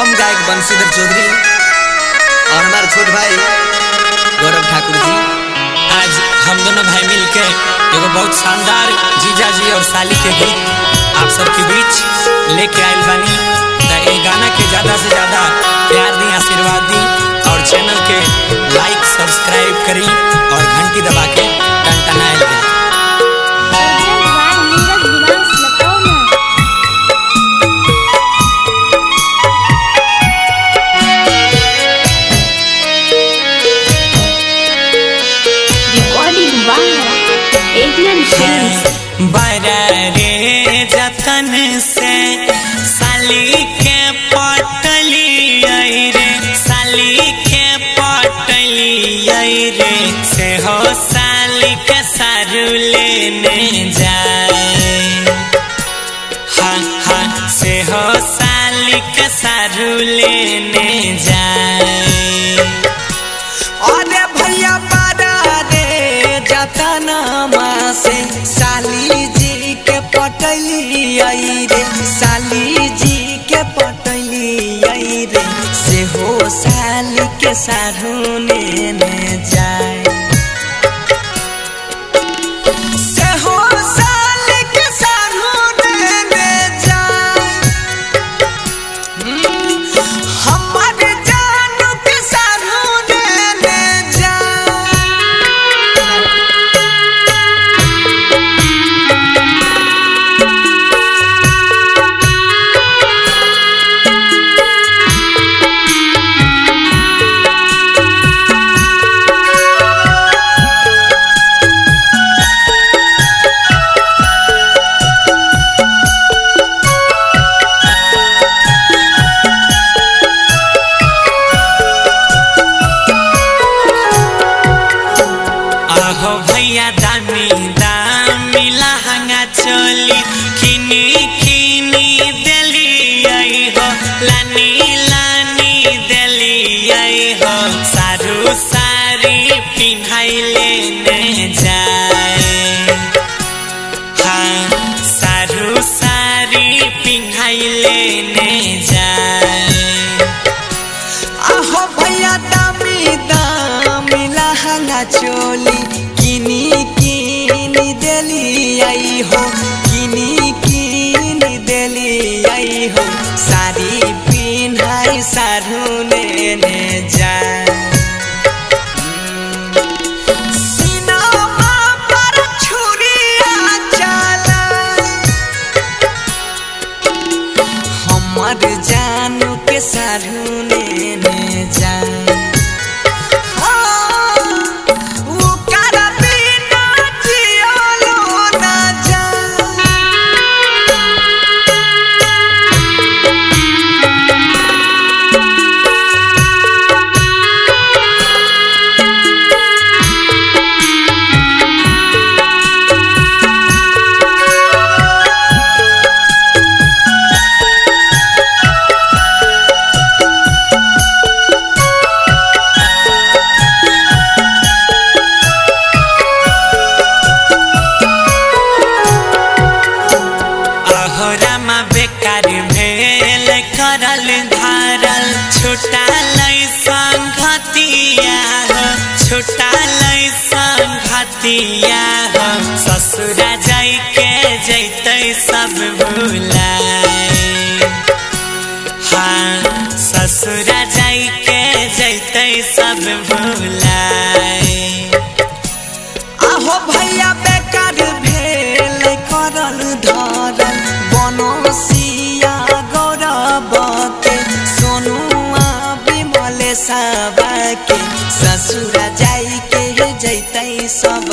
हम गायक बंशीधर चौधरी और हमारे छोट भाई गौरव ठाकुर जी। आज हम दोनों भाई मिलके एगो बहुत शानदार जीजा जी और साली के गीत आप सबके बीच लेके आयल बानी। तो ये गाना के ज़्यादा से ज़्यादा प्यार दी, आशीर्वाद दी और चैनल के लाइक सब्सक्राइब करी और घंटी दबा के टनटनाएल दी। बड़ा रे जतन से साली के पटली रे, साली के पटली रे, से हो साली के सारू लेने जाए। हाँ हाँ से हो साली के सारू लेने जाए। अरे भैया बड़ा रे जतनमा से साली जी के पटली रे, साली जी के पटली रे, से हो साली के सारू लेने जाए। से हो साली के सारू लेने जाए। हमारे जानू के सारू लेने जाए। आहो भैया दामी दामी लहंगा चोली किनी किनी देली हो, लानी लानी देली हो, सारू सारी पिन्हाई लेने जाए। हाँ सारू सारी पिन्हाई लेने जाए। आहो भैया दामी दामी लहंगा चोली किनी किनी देली हो, किनी किनी देली हो, सारी पिन्हाई सारू लेने जाए। सीनामा पर छुरिया चला हमर जानू के सारू लेने जाए। बेकार भेल करल धारल छोटा लई संगतिया हो, छोटा लई संगतिया हो, ससुरा जाई के जैते सब भुलाए। हाँ ससुरा जाई के जैते सब भुलाए। आहो भैया बेकार भेल करल धारल बनसिया गौरव के, सोनुआ विमल सब के, ससुरा जाई के जैते सब